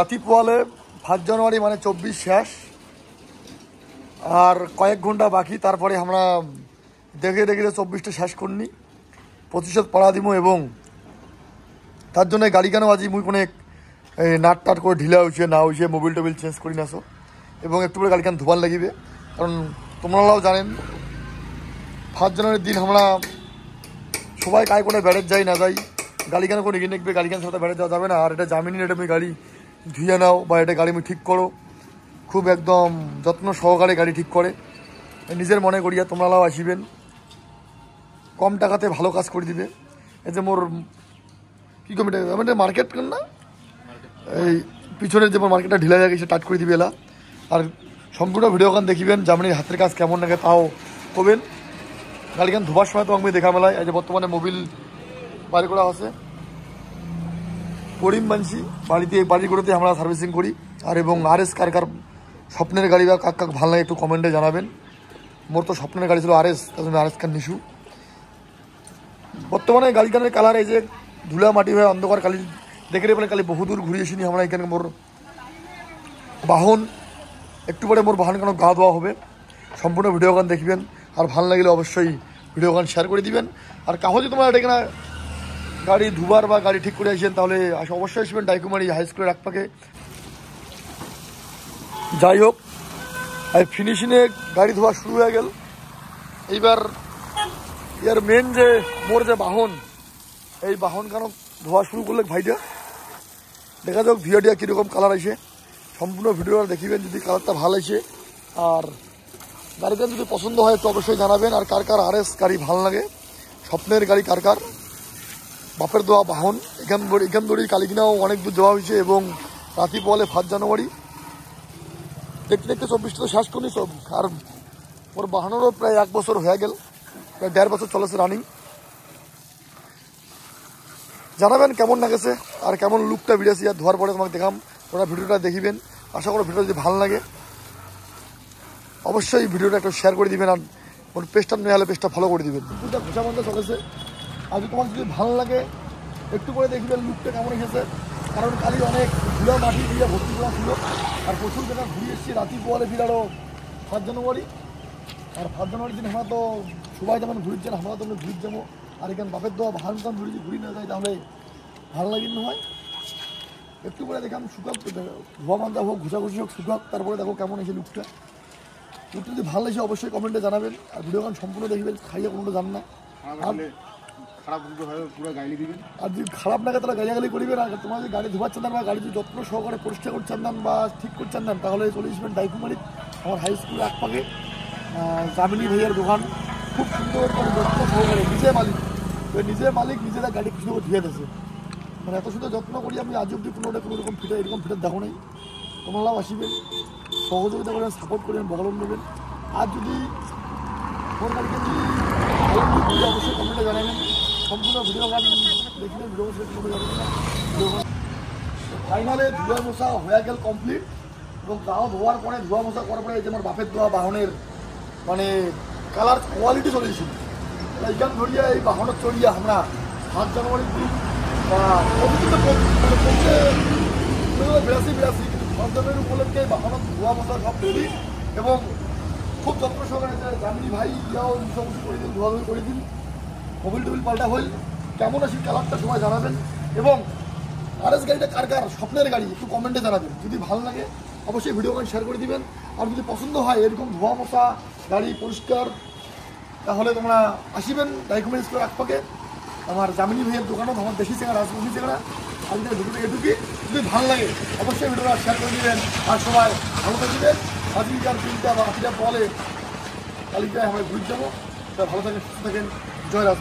রাতি পোয়ালে 5 জানুয়ারি মানে 24 শেষ আর কয়েক ঘন্টা বাকি। তারপরে আমরা দেখে দেখে 24টা শেষ করনি, প্রতিশোধ পড়া দিব। এবং তার জন্য গাড়ি কেন আজি মুই কোনো নাট টাট করে ঢিলা হয়েছে না হয়েছে, মোবিল টোবিল চেঞ্জ করি নাছো। এবং একটু করে গাড়ি কেন ধোবার লাগিবে, কারণ তোমরাও জানেন 5 জানুয়ারির দিন আমরা সবাই কায় করে বেড়ে যাই না যাই, গাড়ি কেন করে নিকবে, গাড়ি কেন সাথে বেড়ে যাওয়া যাবে না। আর এটা জামিনি এটা আমি গাড়ি ধুয়ে নাও বা এটা গাড়ি আমি ঠিক করো, খুব একদম যত্ন সহকারে গাড়ি ঠিক করে নিজের মনে করিয়া তোমরাও আসিবেন, কম টাকাতে ভালো কাজ করে দিবে। এই যে মোর কী কমিটি মানে মার্কেট না, এই পিছনের যে মার্কেটটা ঢিলা যায় সে টাট করে দিবে এলা। আর সম্পূর্ণ ভিডিও গান দেখিবেন, জামিনির হাতের কাজ কেমন লাগে তাও করবেন। গাড়ি গান ধোবার সময় তো আমি দেখা মেলায় এই যে বর্তমানে মোবিল বাড়ি করা আছে করিম মানছি বাড়িতে, এই বাড়িগুলোতে আমরা সার্ভিসিং করি। আর এবং RS কার কার স্বপ্নের গাড়ি বা কাক কাক ভালো লাগে একটু কমেন্টে জানাবেন। মোর তো স্বপ্নের গাড়ি ছিল RS, তার জন্য RS কার নিশু। বর্তমানে গাড়ি কানের কালার এই যে ধুলা মাটি হয়ে অন্ধকার কালি দেখে বলে কালি বহুদূর ঘুরিয়েছি আমরা এখানে। মোর বাহন একটু পরে মোর বাহন কেন গা ধোয়া হবে, সম্পূর্ণ ভিডিও গান দেখবেন। আর ভালো লাগলে অবশ্যই ভিডিও গান শেয়ার করে দিবেন। আর কাহো যদি তোমরা এটা গাড়ি ধুবার বা গাড়ি ঠিক করে আসেন তাহলে অবশ্যই আসবেন ডাইকুমারি হাই স্কুলের একপাকে। যাই হোক, আর ফিনিশিংয়ে গাড়ি ধোয়া শুরু হয়ে গেল। এইবার এর মেন যে মোর যে বাহন, এই বাহন কেন ধোয়া শুরু করলে ভাইটা দেখা যাক ভিডিওটা কীরকম কালার আসে। সম্পূর্ণ ভিডিওটা দেখিবেন, যদি কালারটা ভালো আসে আর গাড়িটা যদি পছন্দ হয় তো অবশ্যই জানাবেন। আর কার কার RS গাড়ি ভালো লাগে, স্বপ্নের গাড়ি কার কার, বাপের দেওয়া বাহন, এখান ধরেই কালিকিনাও অনেক দূর দেওয়া হয়েছে। এবং রাতি পোয়ালে 5 জানুয়ারি দেখতে দেখতে 24টা তো শেষ করি সব। আর ওর বাহনেরও প্রায় 1 বছর হয়ে গেল, প্রায় 1.5 বছর চলেছে রানিং। জানাবেন কেমন লাগেছে আর কেমন লুকটা বিড়েছি। আর ধোয়ার পরে তোমাকে দেখাম, ওরা ভিডিওটা দেখিবেন। আশা করি ভিডিওটা যদি ভালো লাগে অবশ্যই ভিডিওটা একটু শেয়ার করে দিবেন। আর ওর পেজটা নিয়ে হলে পেজটা ফলো করে দিবেন। দুটা ঘোষা বন্ধ চলেছে, আর তোমার যদি ভালো লাগে একটু করে দেখবেন লুকটা কেমন এসেছে। কারণ কালি অনেক ধুলা মাটি দিয়ে ভর্তি করা ছিল। আর প্রচুর জায়গা ঘুরিয়ে এসেছি রাতি পোয়ালে ফিরারও 5 জানুয়ারি। আর 5 জানুয়ারির দিন আমরা তো সবাই যেমন ঘুরিয়েছেন, আমরা তো ঘুরি যাবো। আর এখানে বাপের দেওয়া বাহান কান ঘুরি না যায় তাহলে ভালো লাগে না হয়। একটু করে দেখাম শুকাক, ধোয়া বান্ধা হোক, ঘুষাঘুষি হোক, শুকাক, তারপরে দেখো কেমন এসে লুকটা। লুকটা যদি ভালো এসে অবশ্যই কমেন্টে জানাবেন। আর ভিডিও গান সম্পূর্ণ দেখবেন, খাইয়ে কোনোটা জান না। আর যদি খারাপ লাগে তাহলে গালিগালি করিবেন। আর তোমার যদি গাড়ি ধোয়াচ্ছেন না বা গাড়ি যদি যত্ন সহকারে পরিষ্কার করছেন না বা ঠিক করছেন না তাহলে চলে আসবেন ডাইকুমারি আমার হাই স্কুল একপাকে, জামিনী ভাইয়ের দোকান। খুব সুন্দর করে যত্ন সহকারে, নিজে মালিক নিজেরা গাড়ি খুশি করে ধুয়ে দিয়েছে। মানে এত সুন্দর যত্ন করি আমি আজ অব্দি কোনো রকম এরকম ফিটার দেখো নেই। তোমরাও আসিবেন, সহযোগিতা করবেন, সাপোর্ট করবেন, বগলন নেবেন। আর যদি ফোন গাড়িকে অবশ্যই কমেন্টে জানাবেন। সম্পূর্ণ ভিডিও গান দেখবেন, ভিডিও ফাইনালে ধোয়া মোছা হয়ে গেল কমপ্লিট। এবং তাও ধোয়ার পরে ধোয়া মোছা করার পরে যে আমার বাপের ধোয়া বাহনের মানে কালার কোয়ালিটি চলেছিল। এইখান ধরিয়া এই বাহনের চড়িয়া আমরা 5 জানুয়ারির দিন বা বিরাশি 5 জানুয়ারি উপলক্ষে বাহনের ধোয়া মোছা সব তৈরি। এবং খুব যত্ন সহকারে জামিনী ভাই ইয়াও মুসামুসি করে দিন, ধোয়াধুয়ি করে দিন, মোবিল টোবিল পাল্টা হই। কেমন আছে কালারটা সবাই জানাবেন। এবং RS গাড়িটা কার কার স্বপ্নের গাড়ি একটু কমেন্টে জানাবেন। যদি ভালো লাগে অবশ্যই ভিডিও গান শেয়ার করে দিবেন। আর যদি পছন্দ হয় এরকম ধোয়া মোছা গাড়ি পরিষ্কার তাহলে তোমরা আসিবেন ডাইকুমারি স্কুলের একপাকে আমার জামিনী ভাইয়ের দোকানও, আমার দেশি চেঙ্গা রাজমুখী চেঙ্গা। আজকে এটুকি, যদি ভালো লাগে অবশ্যই ভিডিওটা শেয়ার করে দিবেন। আর সবাই ভালো থাকবেন। আজকের 3টা বা 8টা বলে কালিকায় আমরা ঘুরে যাবো। ভালো থাকেন, সুস্থ থাকেন, জয় রাজ।